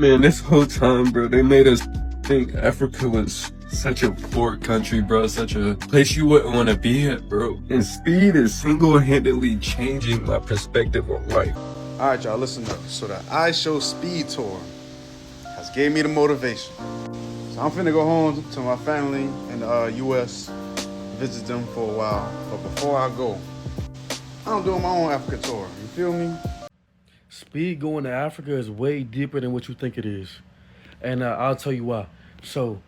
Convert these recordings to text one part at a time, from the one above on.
Man, this whole time, bro, they made us think Africa was such a poor country, bro, such a place you wouldn't want to be at, bro. And speed is single-handedly changing my perspective on life. All right, y'all, listen up. So the Ishowspeed tour has gave me the motivation. So I'm finna go home to my family in the U.S., visit them for a while. But before I go, I'm doing my own Africa tour. You feel me? Speed going to Africa is way deeper than what you think it is. And I'll tell you why. So,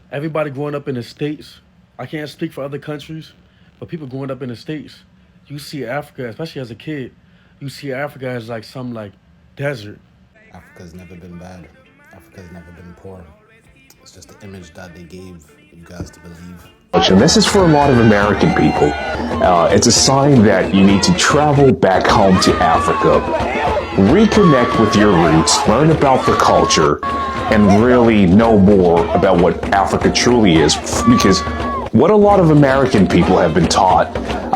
everybody growing up in the States, I can't speak for other countries, but people growing up in the States, you see Africa, especially as a kid, you see Africa as like some like desert. Africa's never been bad. Africa's never been poor. It's just the image that they gave you guys to believe. And this is for a lot of American people. It's a sign that you need to travel back home to Africa, reconnect with your roots, learn about the culture, and really know more about what Africa truly is. Because what a lot of American people have been taught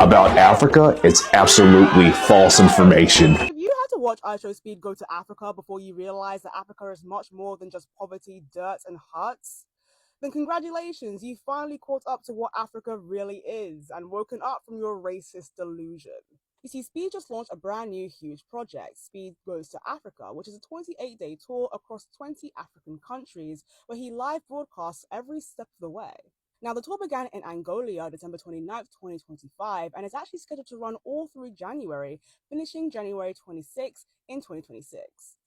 about Africa, it's absolutely false information. If you had to watch Ishowspeed go to Africa before you realize that Africa is much more than just poverty, dirt, and huts, then congratulations, you finally caught up to what Africa really is and woken up from your racist delusion. You see, Speed just launched a brand new huge project, Speed Goes to Africa, which is a 28-day tour across 20 African countries where he live broadcasts every step of the way. Now, the tour began in Angola December 29th, 2025, and is actually scheduled to run all through January, finishing January 26th in 2026.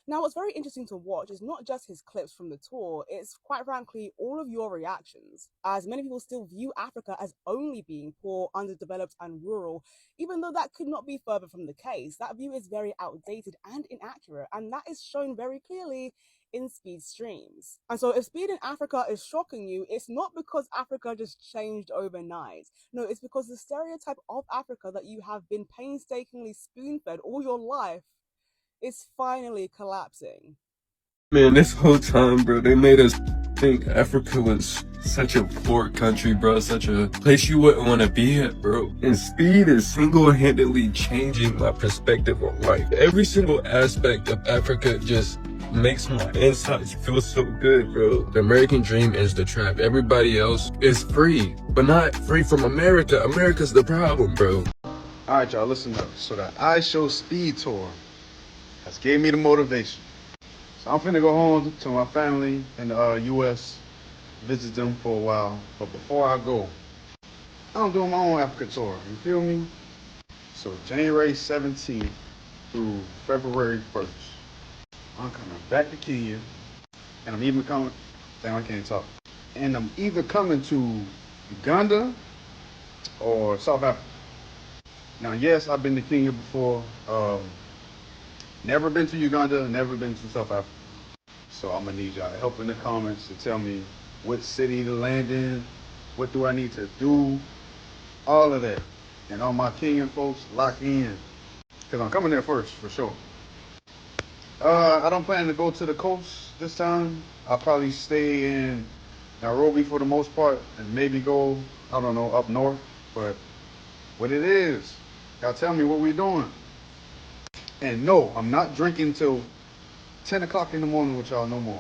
Now, what's very interesting to watch is not just his clips from the tour, it's quite frankly all of your reactions, as many people still view Africa as only being poor, underdeveloped, and rural, even though that could not be further from the case. That view is very outdated and inaccurate, and that is shown very clearly in Speed streams. And so if Speed in Africa is shocking you, it's not because Africa just changed overnight. No, it's because the stereotype of Africa that you have been painstakingly spoon-fed all your life is finally collapsing. Man, this whole time, bro, they made us think Africa was such a poor country, bro, such a place you wouldn't want to be at, bro. And speed is single-handedly changing my perspective on life. Every single aspect of Africa just makes my insides feel so good, bro. The American dream is the trap. Everybody else is free, but not free from America. America's the problem, bro. All right, y'all, listen up. So the Ishowspeed tour has gave me the motivation. So I'm finna go home to my family in the U.S., visit them for a while. But before I go, I'm doing my own Africa tour. You feel me? So January 17th through February 1st, I'm coming back to Kenya, and I'm even coming. Damn, I can't talk. And I'm either coming to Uganda or South Africa. Now, yes, I've been to Kenya before. Never been to Uganda, never been to South Africa. So I'm gonna need y'all help in the comments to tell me what city to land in, what do I need to do, all of that. And all my Kenyan folks, lock in, because I'm coming there first, for sure. I don't plan to go to the coast this time. I'll probably stay in Nairobi for the most part, and maybe go, I don't know, up north. But what it is, y'all tell me what we doing. And no, I'm not drinking till 10 o'clock in the morning with y'all no more.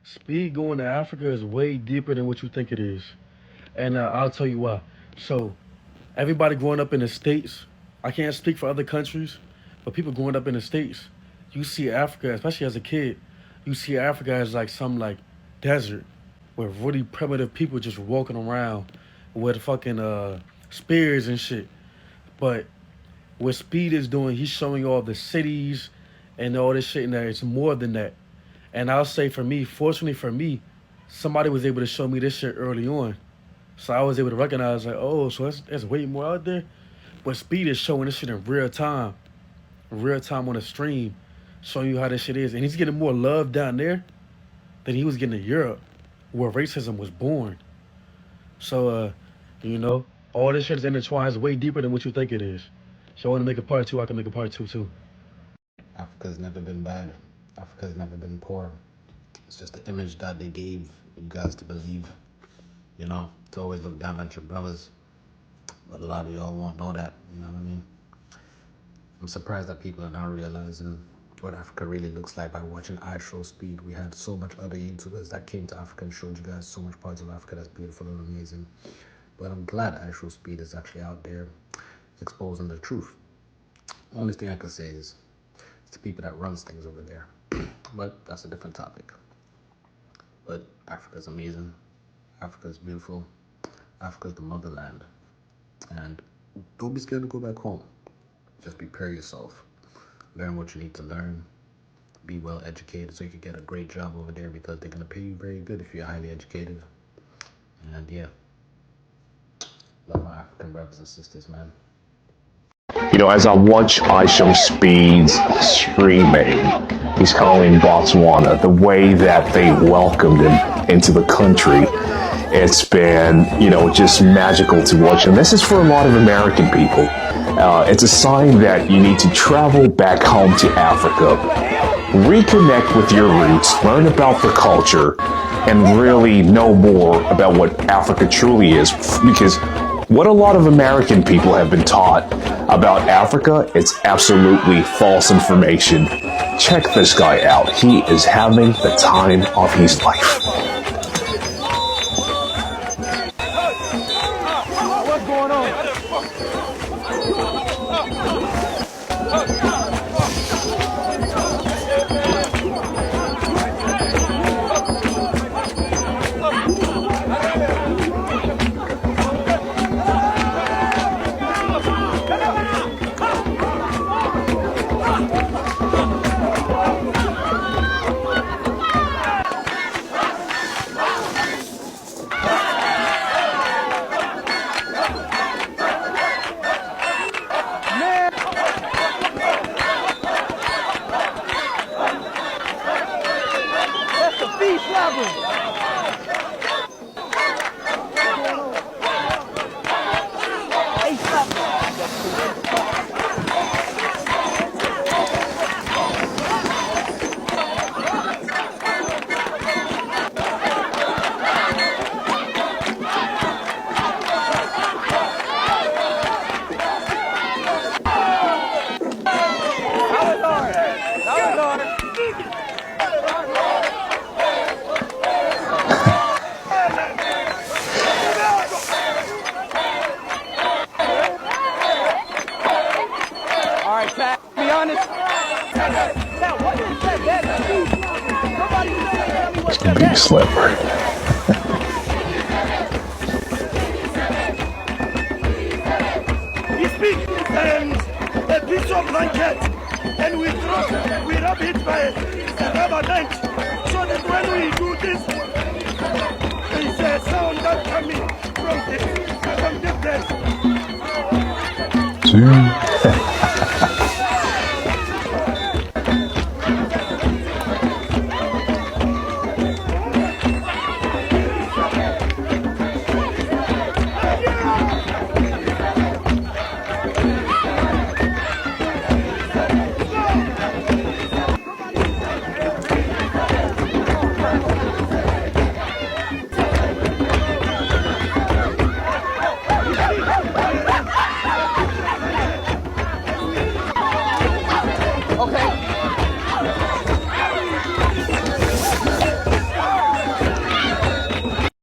Speed going to Africa is way deeper than what you think it is. And I'll tell you why. So, everybody growing up in the States, I can't speak for other countries, but people growing up in the States, you see Africa, especially as a kid, you see Africa as like some like desert with really primitive people just walking around with fucking spears and shit. But what Speed is doing, he's showing all the cities and all this shit, and that it's more than that. And I'll say for me, fortunately for me, somebody was able to show me this shit early on. So I was able to recognize like, oh, so there's way more out there. But Speed is showing this shit in real time on a stream, showing you how this shit is. And he's getting more love down there than he was getting in Europe, where racism was born. So, all this shit is intertwined. It's way deeper than what you think it is. So I want to make a part two. I can make a part two too. Africa's never been bad. Africa's never been poor. It's just the image that they gave you guys to believe. You know, to always look down at your brothers. But a lot of y'all won't know that. You know what I mean? I'm surprised that people are not realizing what Africa really looks like by watching Ishowspeed. We had so much other YouTubers that came to Africa and showed you guys so much parts of Africa that's beautiful and amazing. But I'm glad Ishowspeed is actually out there exposing the truth. Only thing I can say is it's the people that runs things over there. But that's a different topic. But Africa's amazing. Africa's beautiful. Africa's the motherland. And don't be scared to go back home. Just prepare yourself. Learn what you need to learn. Be well educated so you can get a great job over there because they're going to pay you very good if you're highly educated. And yeah, love my African brothers and sisters, man. You know, as I watch Ishowspeed's streaming, he's calling Botswana, the way that they welcomed him into the country, it's been, just magical to watch. And this is for a lot of American people. It's a sign that you need to travel back home to Africa, reconnect with your roots, learn about the culture, and really know more about what Africa truly is. Because what a lot of American people have been taught about Africa, it's absolutely false information. Check this guy out. He is having the time of his life. What's going on? It's a big slipper. We speak and a piece of blanket and we rub it by a rubber band so that when we do this, it's a sound that coming from the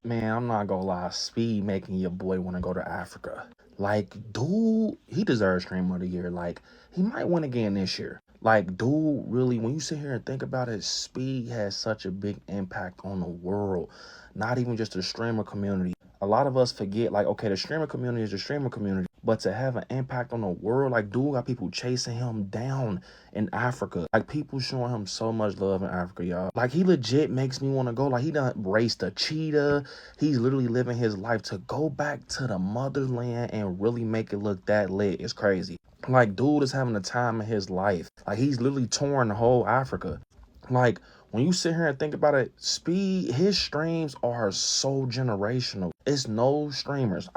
Man, I'm not gonna lie, Speed making your boy want to go to Africa. Like, dude, he deserves Streamer of the Year. Like, he might win again this year. Like, dude, really, when you sit here and think about it, Speed has such a big impact on the world. Not even just the streamer community. A lot of us forget, like, okay, the streamer community is the streamer community. But to have an impact on the world, like, dude got people chasing him down in Africa. Like, people showing him so much love in Africa, y'all. Like, he legit makes me want to go. Like, he done raced a cheetah. He's literally living his life to go back to the motherland and really make it look that lit. It's crazy. Like, dude is having the time of his life. Like, he's literally touring the whole Africa. Like, when you sit here and think about it, Speed, his streams are so generational. It's no streamers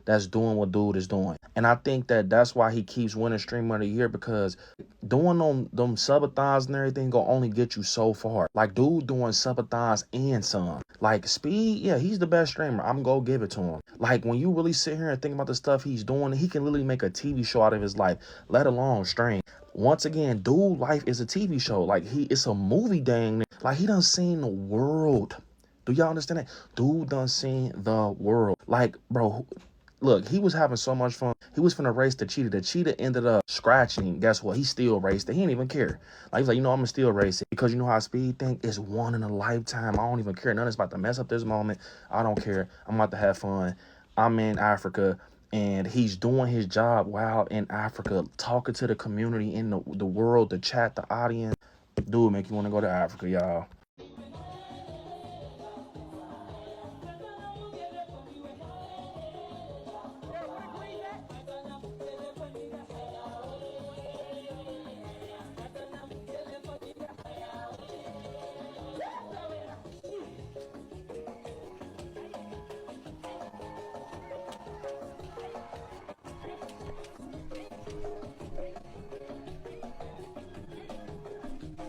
that's doing what dude is doing. And I think that that's why he keeps winning Streamer of the Year, because doing them subathons and everything gonna only get you so far. Like, dude doing subathons and some. Like, Speed, yeah, he's the best streamer. I'm gonna give it to him. Like, when you really sit here and think about the stuff he's doing, he can literally make a TV show out of his life, let alone stream. Once again, dude, life is a TV show. Like it's a movie, dang. Like he done seen the world. Do y'all understand that? Dude done seen the world. Like, bro, look, he was having so much fun. He was finna race the cheetah. The cheetah ended up scratching. Guess what? He still raced it. He didn't even care. Like, he's like, you know, I'm gonna still race it. Because you know how Speed think? It's one in a lifetime. I don't even care. None of it's about to mess up this moment. I don't care. I'm about to have fun. I'm in Africa. And he's doing his job while in Africa, talking to the community in the world, the chat, the audience. Dude, make you want to go to Africa, y'all.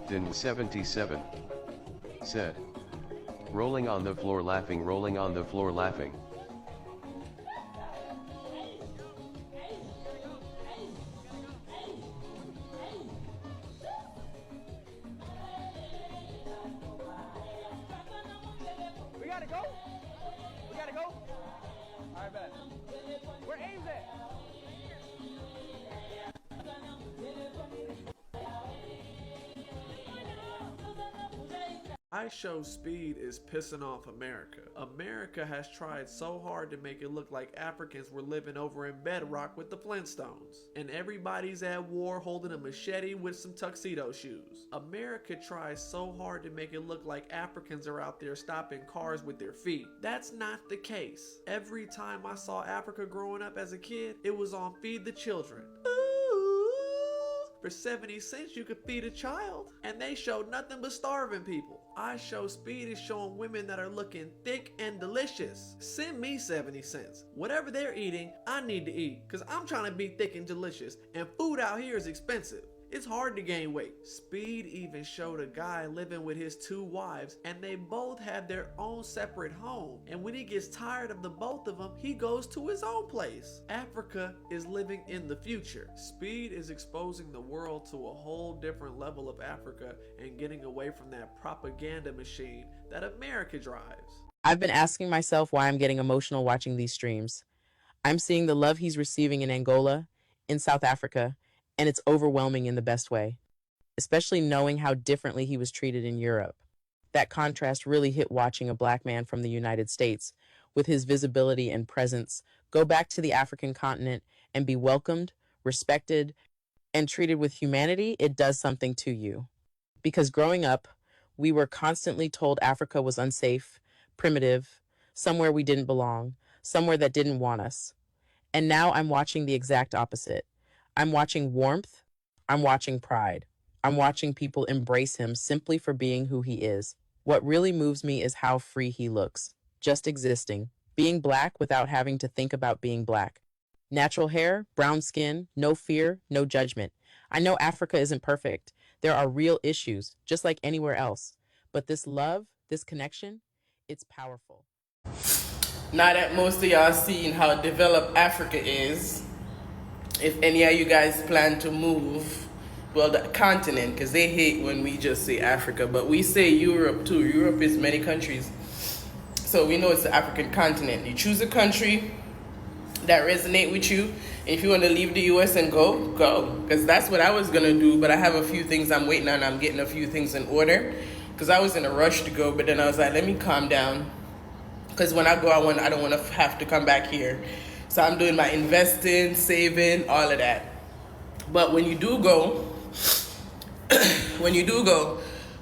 Din77 said, rolling on the floor laughing, rolling on the floor laughing. We gotta go? We gotta go? Alright, bet. Where Ames at? Ishowspeed is pissing off America. America has tried so hard to make it look like Africans were living over in bedrock with the Flintstones. And everybody's at war holding a machete with some tuxedo shoes. America tries so hard to make it look like Africans are out there stopping cars with their feet. That's not the case. Every time I saw Africa growing up as a kid, it was on Feed the Children. For 70 cents, you could feed a child. And they show nothing but starving people. Ishowspeed is showing women that are looking thick and delicious. Send me 70 cents. Whatever they're eating, I need to eat. Because I'm trying to be thick and delicious. And food out here is expensive. It's hard to gain weight. Speed even showed a guy living with his 2 wives, and they both have their own separate home. And when he gets tired of the both of them, he goes to his own place. Africa is living in the future. Speed is exposing the world to a whole different level of Africa and getting away from that propaganda machine that America drives. I've been asking myself why I'm getting emotional watching these streams. I'm seeing the love he's receiving in Angola, in South Africa, and it's overwhelming in the best way, especially knowing how differently he was treated in Europe. That contrast really hit watching a Black man from the United States, with his visibility and presence, go back to the African continent and be welcomed, respected, and treated with humanity. It does something to you. Because growing up, we were constantly told Africa was unsafe, primitive, somewhere we didn't belong, somewhere that didn't want us. And now I'm watching the exact opposite. I'm watching warmth. I'm watching pride. I'm watching people embrace him simply for being who he is. What really moves me is how free he looks, just existing, being Black without having to think about being Black. Natural hair, brown skin, no fear, no judgment. I know Africa isn't perfect. There are real issues, just like anywhere else. But this love, this connection, it's powerful. Now that most of y'all seen how developed Africa is, if any of you guys plan to move, well, the continent, because they hate when we just say Africa, but we say Europe too. Europe is many countries. So we know it's the African continent. You choose a country that resonate with you. If you want to leave the US and go, go. Because that's what I was going to do, but I have a few things I'm waiting on. I'm getting a few things in order. Because I was in a rush to go, but then I was like, let me calm down. Because when I go, I don't want to have to come back here. So I'm doing my investing, saving, all of that. But when you do go,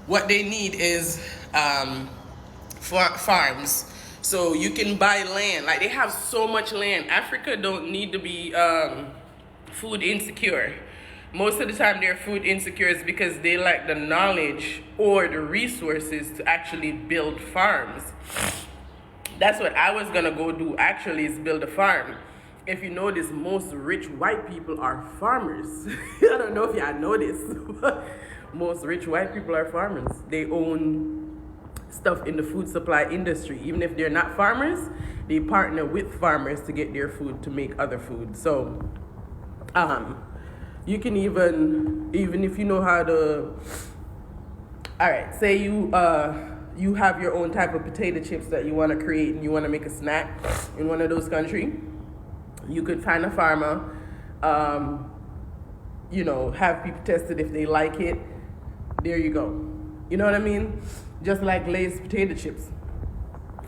what they need is farms. So you can buy land. Like, they have so much land. Africa don't need to be food insecure. Most of the time they're food insecure is because they lack the knowledge or the resources to actually build farms. That's what I was gonna go do actually, is build a farm. If you notice, most rich white people are farmers. I don't know if y'all know this, but most rich white people are farmers. They own stuff in the food supply industry. Even if they're not farmers, they partner with farmers to get their food to make other food. So You can even if you know how to. All right, say you have your own type of potato chips that you want to create and you want to make a snack in one of those countries. You could find a farmer, have people test it if they like it. There you go. You know what I mean? Just like Lay's potato chips.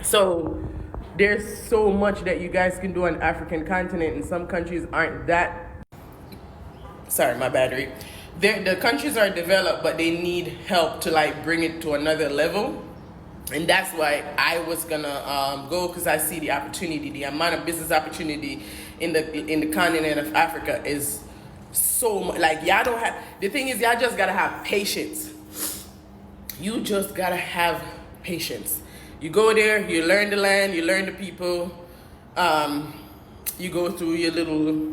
So there's so much that you guys can do on the African continent, and some countries aren't that. Sorry, my battery. The countries are developed, but they need help to like bring it to another level. And that's why I was gonna go, because I see the opportunity, the amount of business opportunity in the continent of Africa is so much. Like, y'all don't have, the thing is, y'all just gotta have patience. You just gotta have patience. You go there, you learn the land, you learn the people, you go through your little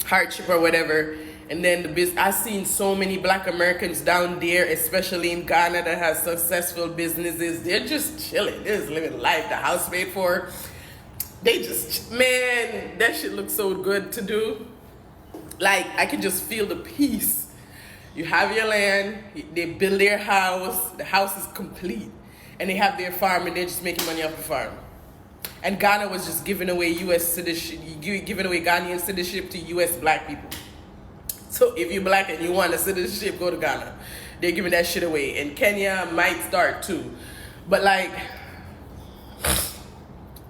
hardship or whatever, and then the business. I've seen so many Black Americans down there, especially in Ghana, that have successful businesses. They're just chilling. They're just living life. The house paid for. They just, man, that shit looks so good to do. Like, I can just feel the peace. You have your land, they build their house, the house is complete, and they have their farm, and they're just making money off the farm. And Ghana was just giving away U.S. citizenship, giving away Ghanaian citizenship to U.S. Black people. So if you're Black and you want a citizenship, go to Ghana. They're giving that shit away. And Kenya might start too. But like,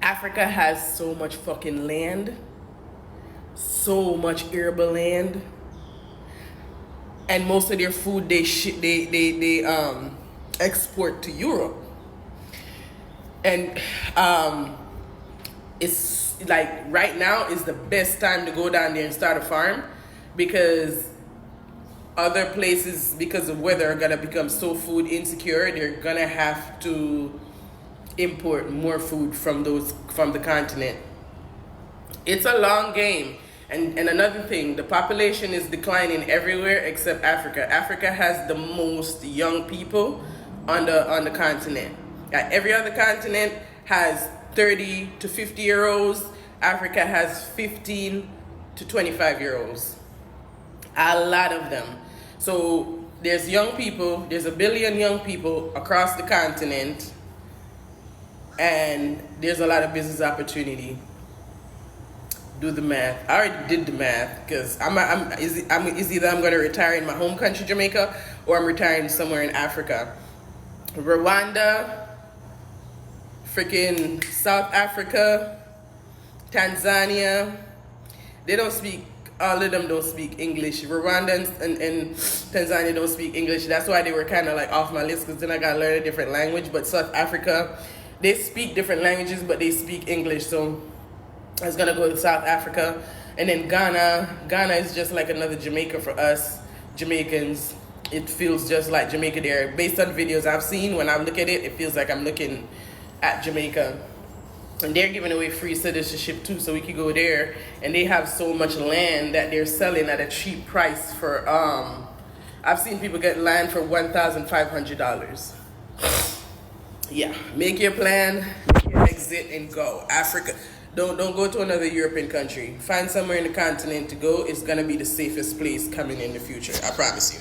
Africa has so much fucking land, so much arable land, and most of their food they export to Europe. And it's like right now is the best time to go down there and start a farm, because other places, because of weather, are gonna become so food insecure. They're gonna have to import more food from the continent. It's a long game. And another thing, the population is declining everywhere except Africa. Africa has the most young people on the continent. Every other continent has 30 to 50-year-olds. Africa has 15 to 25-year-olds. A lot of them. So there's young people, there's 1 billion young people across the continent, and there's a lot of business opportunity. Do the math. I already did the math, because it's either I'm going to retire in my home country, Jamaica, or I'm retiring somewhere in Africa. Rwanda, freaking South Africa, Tanzania, they don't speak, all of them don't speak English. Rwanda and Tanzania don't speak English. That's why they were kind of like off my list, because then I got to learn a different language. But South Africa, they speak different languages, but they speak English. So I was gonna go to South Africa. And then Ghana is just like another Jamaica for us Jamaicans. It feels just like Jamaica there. Based on videos I've seen, when I look at it, it feels like I'm looking at Jamaica. And they're giving away free citizenship too, so we could go there. And they have so much land that they're selling at a cheap price for, I've seen people get land for $1,500. Yeah, make your plan, make your exit, and go. Africa. Don't go to another European country. Find somewhere in the continent to go. It's gonna be the safest place coming in the future. I promise you.